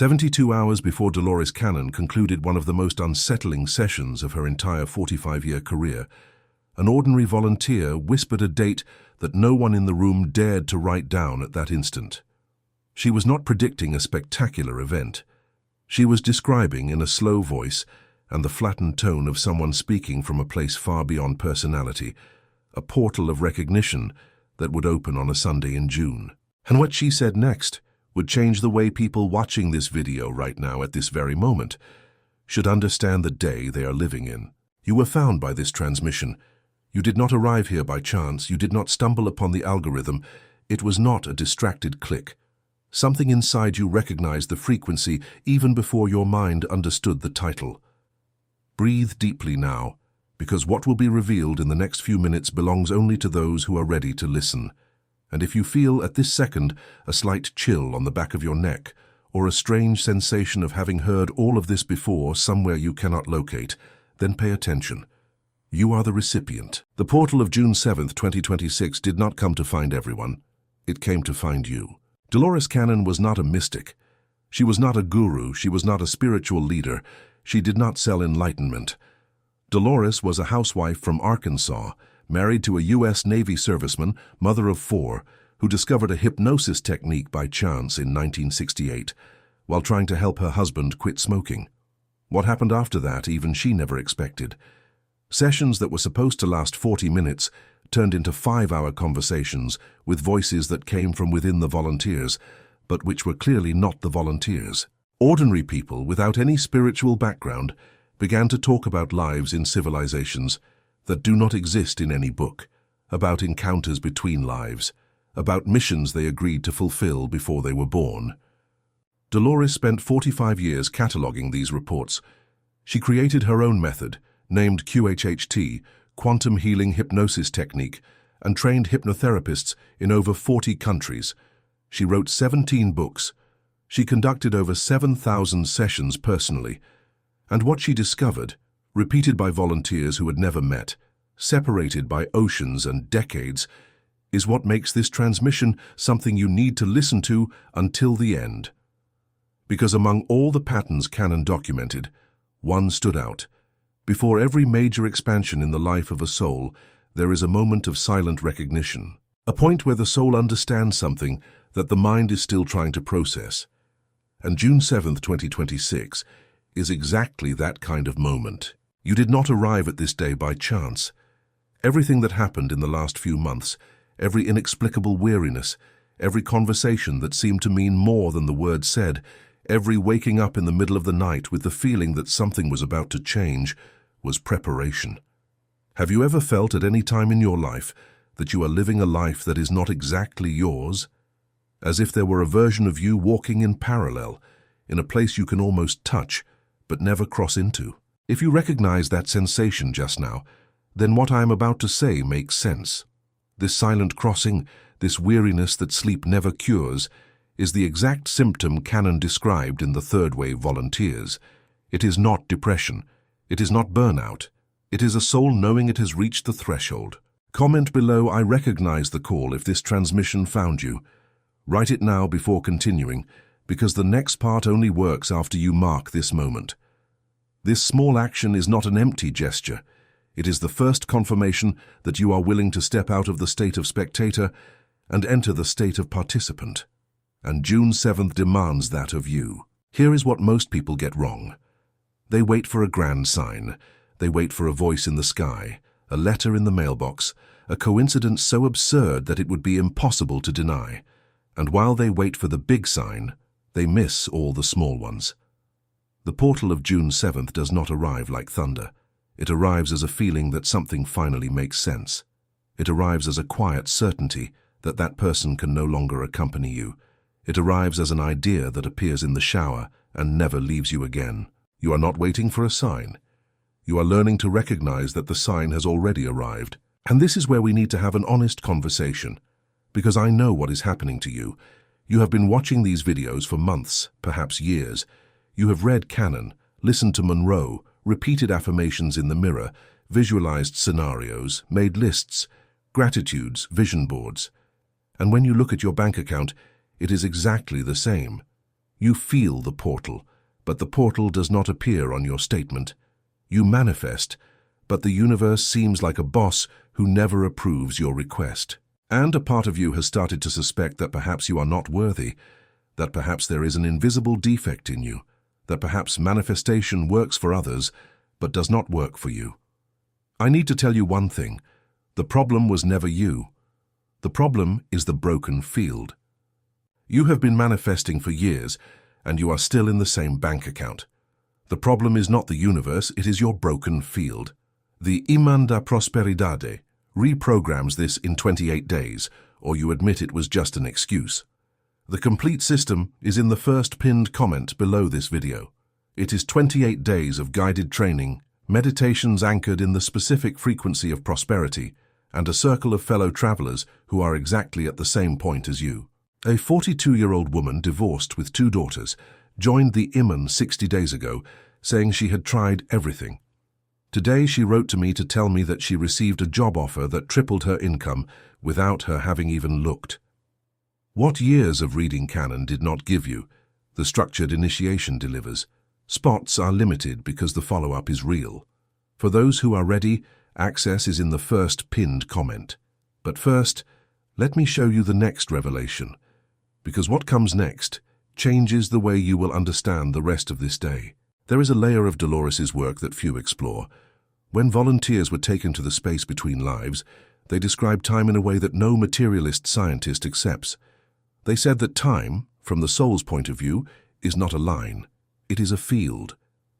72 hours before Dolores Cannon concluded one of the most unsettling sessions of her entire 45-year career, an ordinary volunteer whispered a date that no one in the room dared to write down at that instant. She was not predicting a spectacular event. She was describing in a slow voice and the flattened tone of someone speaking from a place far beyond personality, a portal of recognition that would open on a Sunday in June. And what she said next would change the way people watching this video right now at this very moment should understand the day they are living in. You were found by this transmission. You did not arrive here by chance. You did not stumble upon the algorithm. It was not a distracted click. Something inside you recognized the frequency even before your mind understood the title. Breathe deeply now, because what will be revealed in the next few minutes belongs only to those who are ready to listen. And if you feel at this second a slight chill on the back of your neck, or a strange sensation of having heard all of this before somewhere you cannot locate, then pay attention. You are the recipient. The portal of June 7th, 2026 did not come to find everyone. It came to find you. Dolores Cannon was not a mystic. She was not a guru. She was not a spiritual leader. She did not sell enlightenment. Dolores was a housewife from Arkansas, married to a U.S. Navy serviceman, mother of 4, who discovered a hypnosis technique by chance in 1968, while trying to help her husband quit smoking. What happened after that, even she never expected. Sessions that were supposed to last 40 minutes turned into 5-hour conversations with voices that came from within the volunteers, but which were clearly not the volunteers. Ordinary people without any spiritual background began to talk about lives in civilizations that do not exist in any book, about encounters between lives, about missions they agreed to fulfill before they were born. Dolores spent 45 years cataloging these reports. She created her own method, named QHHT, Quantum Healing Hypnosis Technique, and trained hypnotherapists in over 40 countries. She wrote 17 books. She conducted over 7,000 sessions personally. And what she discovered, repeated by volunteers who had never met, separated by oceans and decades, is what makes this transmission something you need to listen to until the end. Because among all the patterns Cannon documented, one stood out. Before every major expansion in the life of a soul, there is a moment of silent recognition, a point where the soul understands something that the mind is still trying to process. And June 7th, 2026, is exactly that kind of moment. You did not arrive at this day by chance. Everything that happened in the last few months, every inexplicable weariness, every conversation that seemed to mean more than the words said, every waking up in the middle of the night with the feeling that something was about to change, was preparation. Have you ever felt at any time in your life that you are living a life that is not exactly yours? As if there were a version of you walking in parallel, in a place you can almost touch, but never cross into. If you recognize that sensation just now, then what I am about to say makes sense. This silent crossing, this weariness that sleep never cures, is the exact symptom Cannon described in the third wave volunteers. It is not depression. It is not burnout. It is a soul knowing it has reached the threshold. Comment below, I recognize the call if this transmission found you. Write it now before continuing, because the next part only works after you mark this moment. This small action is not an empty gesture. It is the first confirmation that you are willing to step out of the state of spectator and enter the state of participant. And June 7th demands that of you. Here is what most people get wrong. They wait for a grand sign. They wait for a voice in the sky, a letter in the mailbox, a coincidence so absurd that it would be impossible to deny. And while they wait for the big sign, they miss all the small ones. The portal of June 7th does not arrive like thunder. It arrives as a feeling that something finally makes sense. It arrives as a quiet certainty that that person can no longer accompany you. It arrives as an idea that appears in the shower and never leaves you again. You are not waiting for a sign. You are learning to recognize that the sign has already arrived. And this is where we need to have an honest conversation. Because I know what is happening to you. You have been watching these videos for months, perhaps years. You have read Cannon, listened to Monroe, repeated affirmations in the mirror, visualized scenarios, made lists, gratitudes, vision boards. And when you look at your bank account, it is exactly the same. You feel the portal, but the portal does not appear on your statement. You manifest, but the universe seems like a boss who never approves your request. And a part of you has started to suspect that perhaps you are not worthy, that perhaps there is an invisible defect in you, that perhaps manifestation works for others, but does not work for you. I need to tell you one thing. The problem was never you. The problem is the broken field. You have been manifesting for years, and you are still in the same bank account. The problem is not the universe, it is your broken field. The Imán da Prosperidade reprograms this in 28 days, or you admit it was just an excuse. The complete system is in the first pinned comment below this video. It is 28 days of guided training, meditations anchored in the specific frequency of prosperity, and a circle of fellow travelers who are exactly at the same point as you. A 42-year-old woman divorced with 2 daughters joined the Imán 60 days ago, saying she had tried everything. Today she wrote to me to tell me that she received a job offer that tripled her income without her having even looked. What years of reading canon did not give you, the structured initiation delivers. Spots are limited because the follow-up is real. For those who are ready, access is in the first pinned comment. But first, let me show you the next revelation, because what comes next changes the way you will understand the rest of this day. There is a layer of Dolores's work that few explore. When volunteers were taken to the space between lives, they described time in a way that no materialist scientist accepts. They said that time, from the soul's point of view, is not a line. It is a field.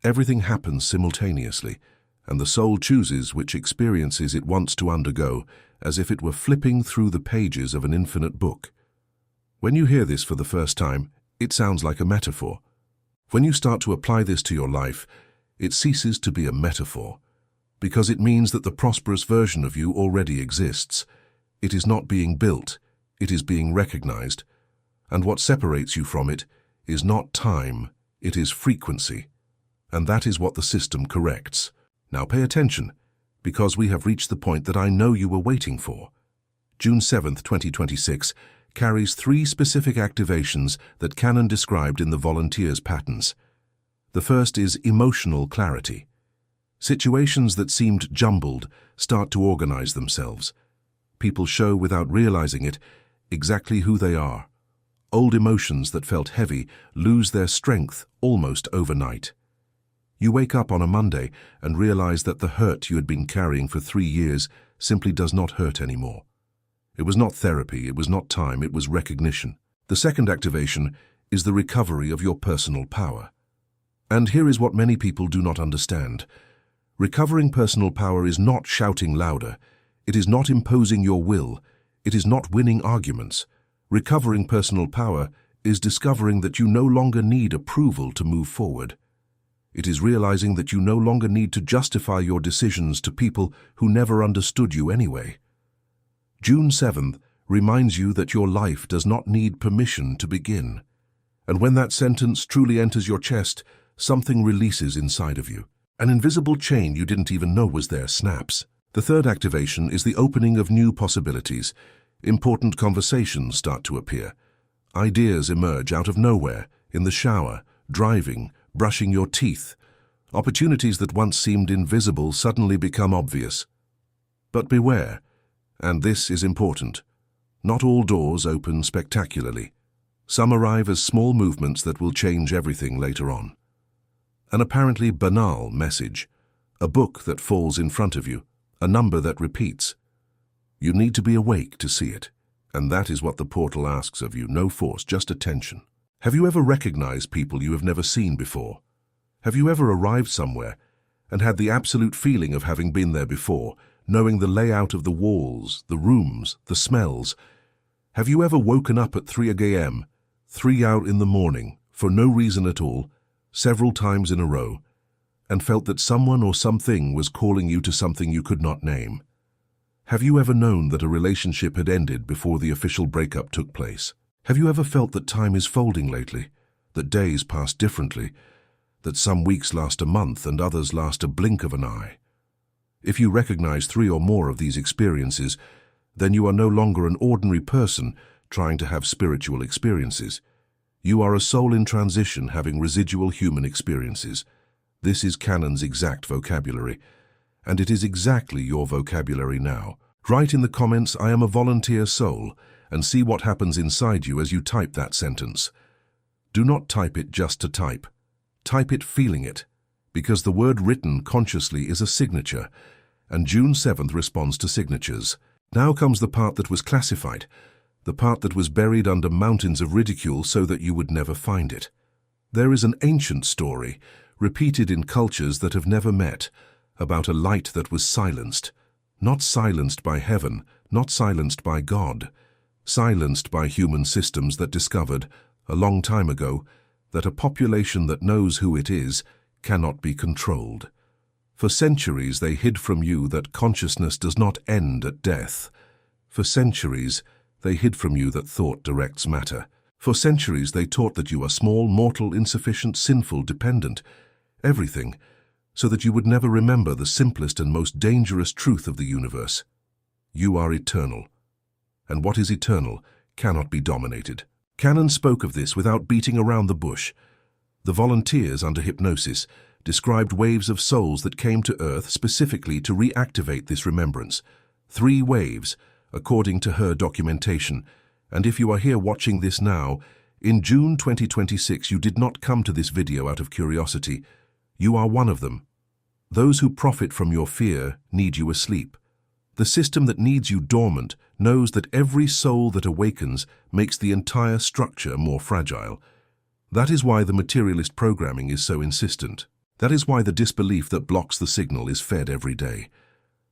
Everything happens simultaneously, and the soul chooses which experiences it wants to undergo, as if it were flipping through the pages of an infinite book. When you hear this for the first time, it sounds like a metaphor. When you start to apply this to your life, it ceases to be a metaphor, because it means that the prosperous version of you already exists. It is not being built, it is being recognized, and what separates you from it is not time, it is frequency, and that is what the system corrects. Now pay attention, because we have reached the point that I know you were waiting for. June 7th, 2026, carries 3 specific activations that Canon described in the volunteers' patterns. The first is emotional clarity. Situations that seemed jumbled start to organize themselves. People show, without realizing it, exactly who they are. Old emotions that felt heavy lose their strength almost overnight. You wake up on a Monday and realize that the hurt you had been carrying for 3 years simply does not hurt anymore. It was not therapy, it was not time, it was recognition. The second activation is the recovery of your personal power. And here is what many people do not understand. Recovering personal power is not shouting louder. It is not imposing your will. It is not winning arguments. Recovering personal power is discovering that you no longer need approval to move forward. It is realizing that you no longer need to justify your decisions to people who never understood you anyway. June 7th reminds you that your life does not need permission to begin. And when that sentence truly enters your chest, something releases inside of you. An invisible chain you didn't even know was there snaps. The third activation is the opening of new possibilities. Important conversations start to appear. Ideas emerge out of nowhere, in the shower, driving, brushing your teeth. Opportunities that once seemed invisible suddenly become obvious. But beware. And this is important. Not all doors open spectacularly. Some arrive as small movements that will change everything later on. An apparently banal message, a book that falls in front of you, a number that repeats. You need to be awake to see it, and that is what the portal asks of you, no force, just attention. Have you ever recognized people you have never seen before? Have you ever arrived somewhere and had the absolute feeling of having been there before, knowing the layout of the walls, the rooms, the smells? Have you ever woken up at 3 a.m., 3 out in the morning, for no reason at all, several times in a row, and felt that someone or something was calling you to something you could not name? Have you ever known that a relationship had ended before the official breakup took place? Have you ever felt that time is folding lately, that days pass differently, that some weeks last a month and others last a blink of an eye? If you recognize 3 or more of these experiences, then you are no longer an ordinary person trying to have spiritual experiences. You are a soul in transition having residual human experiences. This is Canon's exact vocabulary, and it is exactly your vocabulary now. Write in the comments, "I am a volunteer soul," and see what happens inside you as you type that sentence. Do not type it just to type. Type it feeling it, because the word written consciously is a signature, and June 7th responds to signatures. Now comes the part that was classified, the part that was buried under mountains of ridicule so that you would never find it. There is an ancient story, repeated in cultures that have never met, about a light that was silenced. Not silenced by heaven, not silenced by God, silenced by human systems that discovered, a long time ago, that a population that knows who it is cannot be controlled. For centuries they hid from you that consciousness does not end at death. For centuries they hid from you that thought directs matter. For centuries they taught that you are small, mortal, insufficient, sinful, dependent, everything, so that you would never remember the simplest and most dangerous truth of the universe. You are eternal, and what is eternal cannot be dominated. Canon spoke of this without beating around the bush. The volunteers under hypnosis described waves of souls that came to Earth specifically to reactivate this remembrance. 3 waves, according to her documentation, and if you are here watching this now, in June 2026 you did not come to this video out of curiosity. You are one of them. Those who profit from your fear need you asleep. The system that needs you dormant knows that every soul that awakens makes the entire structure more fragile. That is why the materialist programming is so insistent. That is why the disbelief that blocks the signal is fed every day.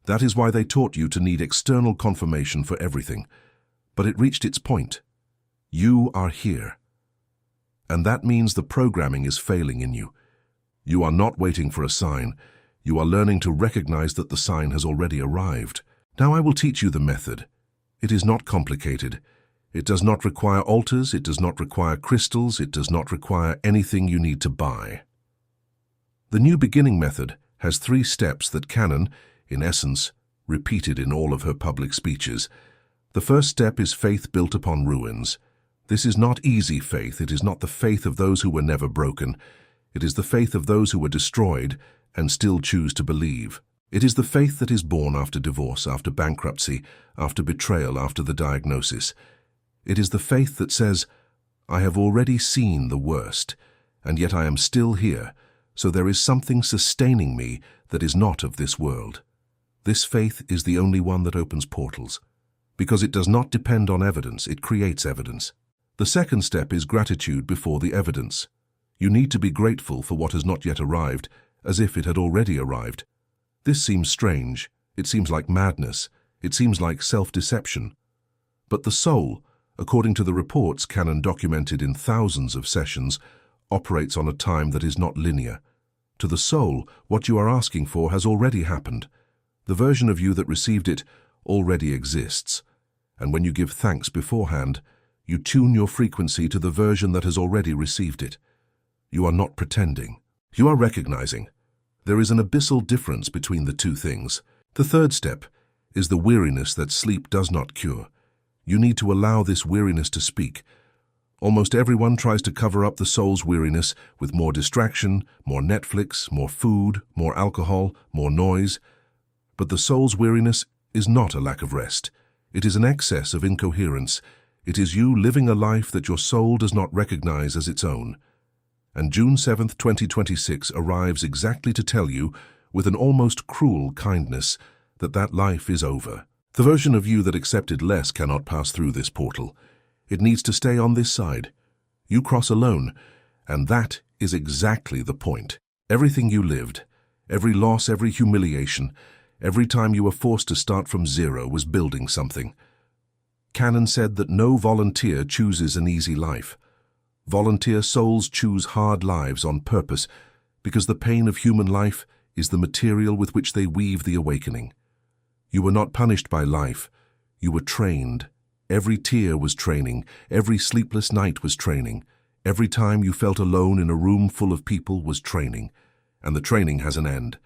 That is why they taught you to need external confirmation for everything. But it reached its point. You are here. And that means the programming is failing in you. You are not waiting for a sign. You are learning to recognize that the sign has already arrived. Now I will teach you the method. It is not complicated. It does not require altars, it does not require crystals, it does not require anything you need to buy. The New Beginning method has 3 steps that Canon, in essence, repeated in all of her public speeches. The first step is faith built upon ruins. This is not easy faith. It is not the faith of those who were never broken. It is the faith of those who were destroyed and still choose to believe. It is the faith that is born after divorce, after bankruptcy, after betrayal, after the diagnosis. It is the faith that says, "I have already seen the worst, and yet I am still here, so there is something sustaining me that is not of this world." This faith is the only one that opens portals. Because it does not depend on evidence, it creates evidence. The second step is gratitude before the evidence. You need to be grateful for what has not yet arrived, as if it had already arrived. This seems strange. It seems like madness. It seems like self-deception. But the soul, according to the reports Canon documented in thousands of sessions, operates on a time that is not linear. To the soul, what you are asking for has already happened. The version of you that received it already exists. And when you give thanks beforehand, you tune your frequency to the version that has already received it. You are not pretending. You are recognizing. There is an abyssal difference between the 2 things. The third step is the weariness that sleep does not cure. You need to allow this weariness to speak. Almost everyone tries to cover up the soul's weariness with more distraction, more Netflix, more food, more alcohol, more noise. But the soul's weariness is not a lack of rest. It is an excess of incoherence. It is you living a life that your soul does not recognize as its own. And June 7th, 2026 arrives exactly to tell you, with an almost cruel kindness, that that life is over. The version of you that accepted less cannot pass through this portal. It needs to stay on this side. You cross alone, and that is exactly the point. Everything you lived, every loss, every humiliation, every time you were forced to start from zero was building something. Canon said that no volunteer chooses an easy life. Volunteer souls choose hard lives on purpose because the pain of human life is the material with which they weave the awakening. You were not punished by life. You were trained. Every tear was training. Every sleepless night was training. Every time you felt alone in a room full of people was training. And the training has an end.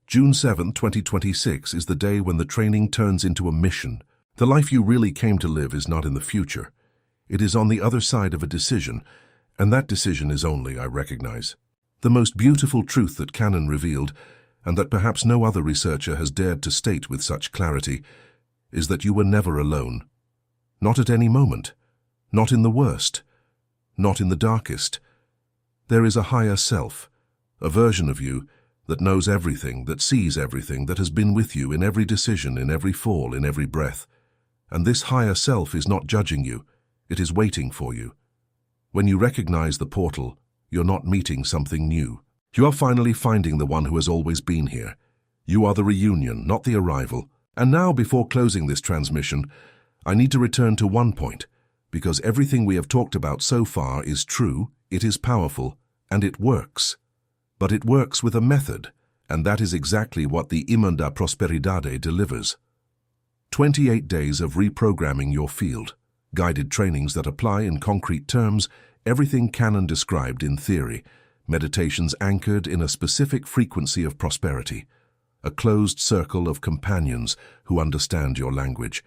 June 7, 2026 is the day when the training turns into a mission. The life you really came to live is not in the future. It is on the other side of a decision, And that decision is only, I recognize, the most beautiful truth that Canon revealed, and that perhaps no other researcher has dared to state with such clarity, is that you were never alone. Not at any moment. Not in the worst. Not in the darkest. There is a higher self, a version of you that knows everything, that sees everything, that has been with you in every decision, in every fall, in every breath. And this higher self is not judging you. It is waiting for you. When you recognize the portal, you're not meeting something new. You are finally finding the one who has always been here. You are the reunion, not the arrival. And now, before closing this transmission, I need to return to one point, because everything we have talked about so far is true, it is powerful, and it works. But it works with a method, and that is exactly what the Imán da Prosperidade delivers. 28 days of reprogramming your field, guided trainings that apply in concrete terms everything Canon described in theory, meditations anchored in a specific frequency of prosperity, a closed circle of companions who understand your language.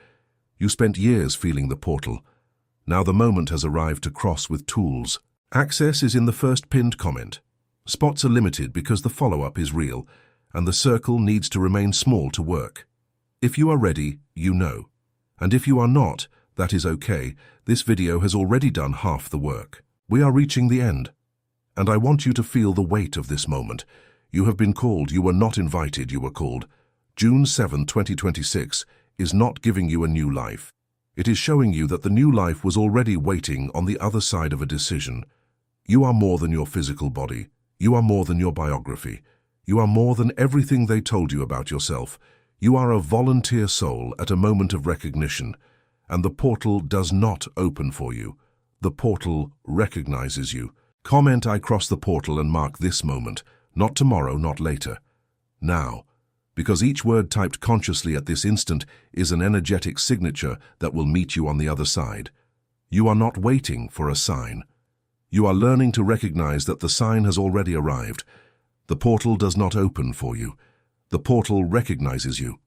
You spent years feeling the portal. Now the moment has arrived to cross with tools. Access is in the first pinned comment. Spots are limited because the follow-up is real, and the circle needs to remain small to work. If you are ready, you know. And if you are not, that is okay. This video has already done half the work. We are reaching the end. And I want you to feel the weight of this moment. You have been called, you were not invited, you were called. June 7, 2026 is not giving you a new life. It is showing you that the new life was already waiting on the other side of a decision. You are more than your physical body. You are more than your biography. You are more than everything they told you about yourself. You are a volunteer soul at a moment of recognition, and the portal does not open for you. The portal recognizes you. Comment I cross the portal and mark this moment, not tomorrow, not later. Now, because each word typed consciously at this instant is an energetic signature that will meet you on the other side. You are not waiting for a sign. You are learning to recognize that the sign has already arrived. The portal does not open for you. The portal recognizes you.